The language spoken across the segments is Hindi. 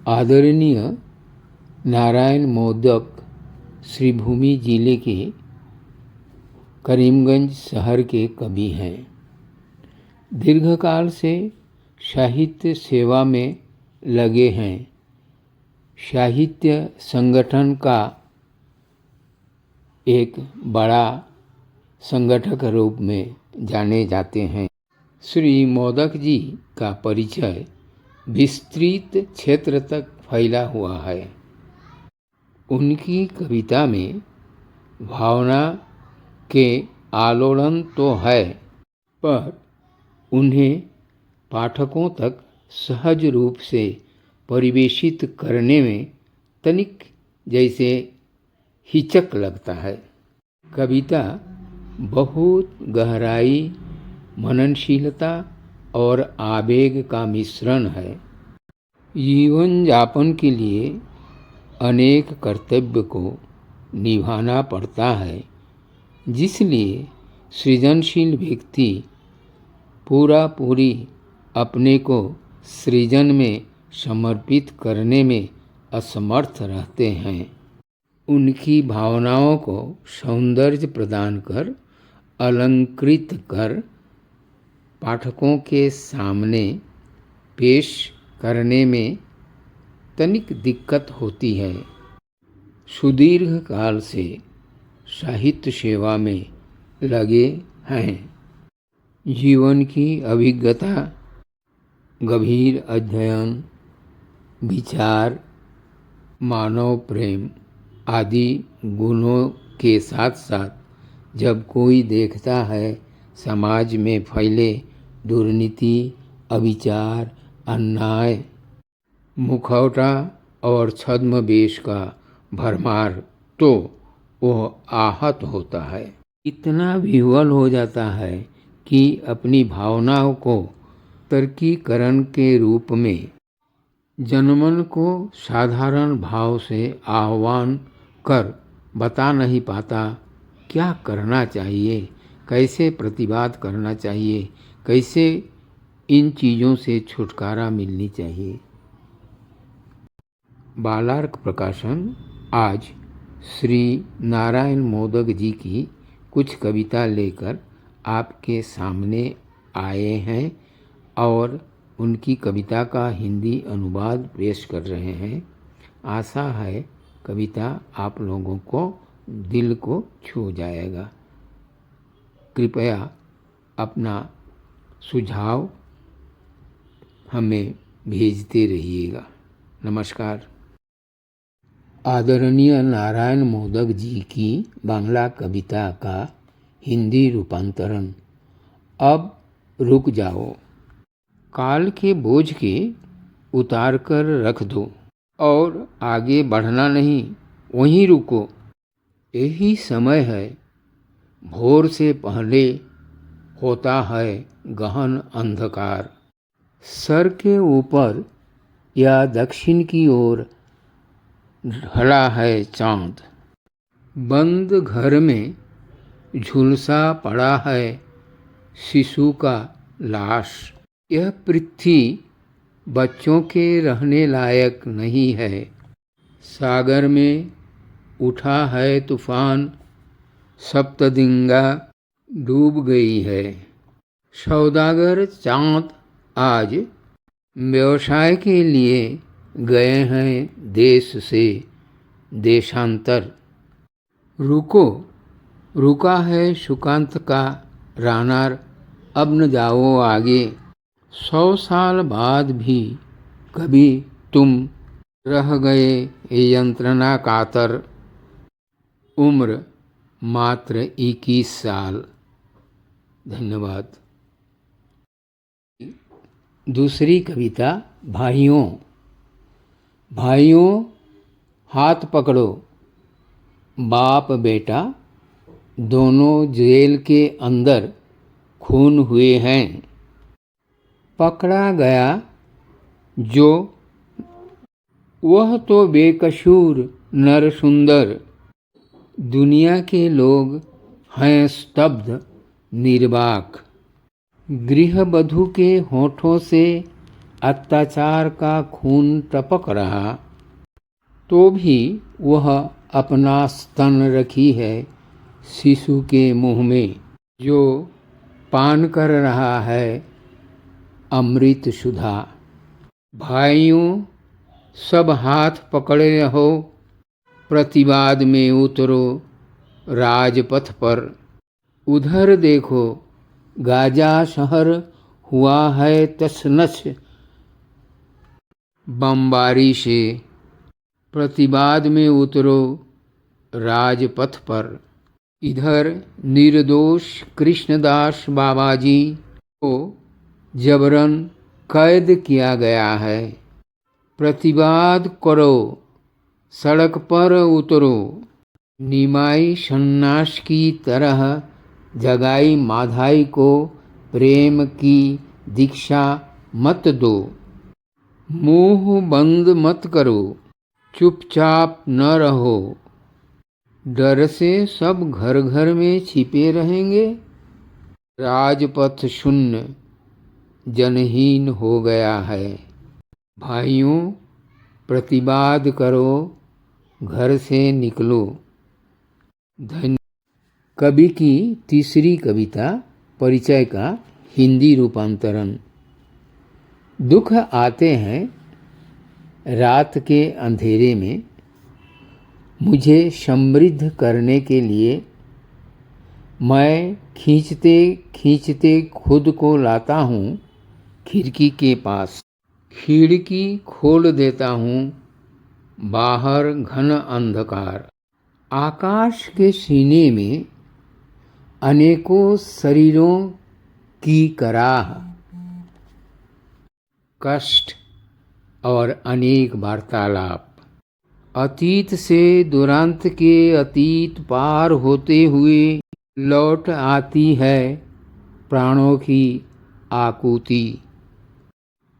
आदरणीय नारायण मोदक श्रीभूमि जिले के करीमगंज शहर के कवि हैं। दीर्घकाल से साहित्य सेवा में लगे हैं। साहित्य संगठन का एक बड़ा संगठक रूप में जाने जाते हैं। श्री मोदक जी का परिचय विस्तृत क्षेत्र तक फैला हुआ है। उनकी कविता में भावना के आलोड़न तो है, पर उन्हें पाठकों तक सहज रूप से परिवेशित करने में तनिक जैसे हिचक लगता है। कविता बहुत गहराई, मननशीलता और आवेग का मिश्रण है। जीवन यापन के लिए अनेक कर्तव्य को निभाना पड़ता है, जिसलिए सृजनशील व्यक्ति पूरी अपने को सृजन में समर्पित करने में असमर्थ रहते हैं। उनकी भावनाओं को सौंदर्य प्रदान कर, अलंकृत कर पाठकों के सामने पेश करने में तनिक दिक्कत होती है। सुदीर्घ काल से साहित्य सेवा में लगे हैं। जीवन की अभिज्ञता, गंभीर अध्ययन, विचार, मानव प्रेम आदि गुणों के साथ साथ जब कोई देखता है समाज में फैले दुर्नीति, अविचार, अन्याय, मुखौटा और छद्मवेश का भरमार, तो वह आहत होता है। इतना विह्वल हो जाता है कि अपनी भावनाओं को तर्कीकरण के रूप में जनमन को साधारण भाव से आह्वान कर बता नहीं पाता क्या करना चाहिए, कैसे प्रतिवाद करना चाहिए, कैसे इन चीज़ों से छुटकारा मिलनी चाहिए। बालार्क प्रकाशन आज श्री नारायण मोदक जी की कुछ कविता लेकर आपके सामने आए हैं और उनकी कविता का हिंदी अनुवाद पेश कर रहे हैं। आशा है कविता आप लोगों को दिल को छू जाएगा। कृपया अपना सुझाव हमें भेजते रहिएगा। नमस्कार। आदरणीय नारायण मोदक जी की बांग्ला कविता का हिंदी रूपांतरण। अब रुक जाओ, काल के बोझ के उतार कर रख दो और आगे बढ़ना नहीं, वहीं रुको। यही समय है, भोर से पहले होता है गहन अंधकार। सर के ऊपर या दक्षिण की ओर ढला है चांद। बंद घर में झुलसा पड़ा है शिशु का लाश। यह पृथ्वी बच्चों के रहने लायक नहीं है। सागर में उठा है तूफान, सप्तदिंगा डूब गई है। सौदागर चांद आज व्यवसाय के लिए गए हैं देश से देशांतर। रुको, रुका है सुकांत का रानार, अब न जाओ आगे। 100 साल बाद भी कभी तुम रह गए यंत्रणा कातर। उम्र मात्र 21 साल। धन्यवाद। दूसरी कविता। भाइयों। भाइयों हाथ पकड़ो, बाप बेटा दोनों जेल के अंदर खून हुए हैं। पकड़ा गया जो, वह तो बेकसूर नर सुंदर। दुनिया के लोग हैं स्तब्ध निर्वाक। गृहवधू के होठों से अत्याचार का खून टपक रहा, तो भी वह अपना स्तन रखी है शिशु के मुंह में, जो पान कर रहा है अमृत सुधा। भाइयों, सब हाथ पकड़े रहो, प्रतिवाद में उतरो राजपथ पर। उधर देखो, गाजा शहर हुआ है तसनस बमबारी से। प्रतिवाद में उतरो राजपथ पर। इधर निर्दोष कृष्णदास बाबाजी को जबरन कैद किया गया है। प्रतिवाद करो, सड़क पर उतरो। निमाई सन्यास की तरह जगाई माधाई को प्रेम की दीक्षा मत दो। मुंह बंद मत करो, चुपचाप न रहो। डर से सब घर घर में छिपे रहेंगे। राजपथ शून्य जनहीन हो गया है। भाइयों, प्रतिवाद करो, घर से निकलो। धन्य। कवि की तीसरी कविता परिचय का हिंदी रूपांतरण। दुख आते हैं रात के अंधेरे में, मुझे समृद्ध करने के लिए। मैं खींचते खींचते खुद को लाता हूँ खिड़की के पास। खिड़की खोल देता हूँ, बाहर घन अंधकार। आकाश के सीने में अनेकों शरीरों की कराह, कष्ट और अनेक वार्तालाप। अतीत से दुरांत के अतीत पार होते हुए लौट आती है प्राणों की आकुति।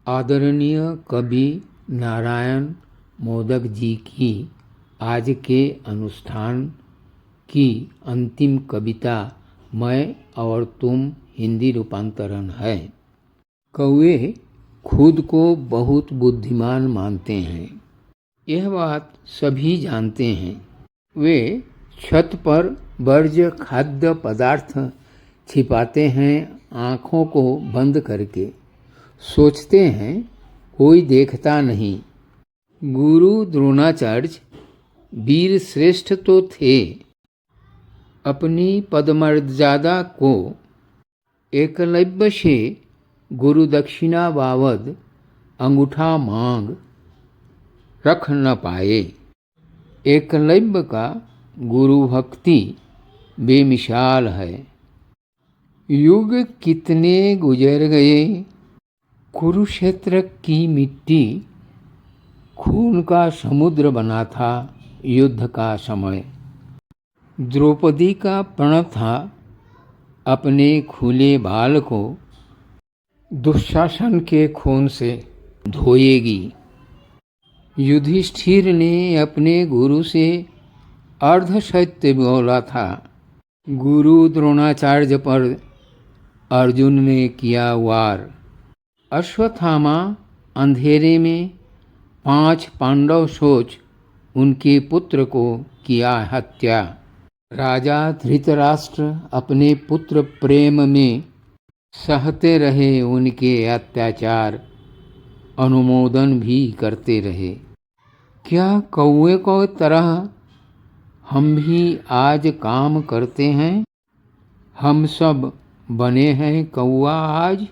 आदरणीय कवि नारायण मोदक जी की आज के अनुष्ठान की अंतिम कविता मैं और तुम हिंदी रूपांतरण है। कौवे खुद को बहुत बुद्धिमान मानते हैं, यह बात सभी जानते हैं। वे छत पर वर्ज्य खाद्य पदार्थ छिपाते हैं, आँखों को बंद करके। सोचते हैं कोई देखता नहीं। गुरु द्रोणाचार्य वीर श्रेष्ठ तो थे, अपनी पदमर्यादा को एकलव्य से गुरु दक्षिणा बाबद अंगूठा मांग रख न पाए। एकलव्य का गुरु भक्ति बेमिसाल है। युग कितने गुजर गए, कुरुक्षेत्र की मिट्टी खून का समुद्र बना था युद्ध का समय। द्रौपदी का प्रण था अपने खुले बाल को दुशासन के खून से धोएगी। युधिष्ठिर ने अपने गुरु से अर्धसत्य बोला था। गुरु द्रोणाचार्य पर अर्जुन ने किया वार। अश्वत्थामा अंधेरे में 5 पांडव सोच उनके पुत्र को किया हत्या। राजा धृतराष्ट्र अपने पुत्र प्रेम में सहते रहे उनके अत्याचार, अनुमोदन भी करते रहे। क्या कौवे को तरह हम भी आज काम करते हैं? हम सब बने हैं कौवा आज।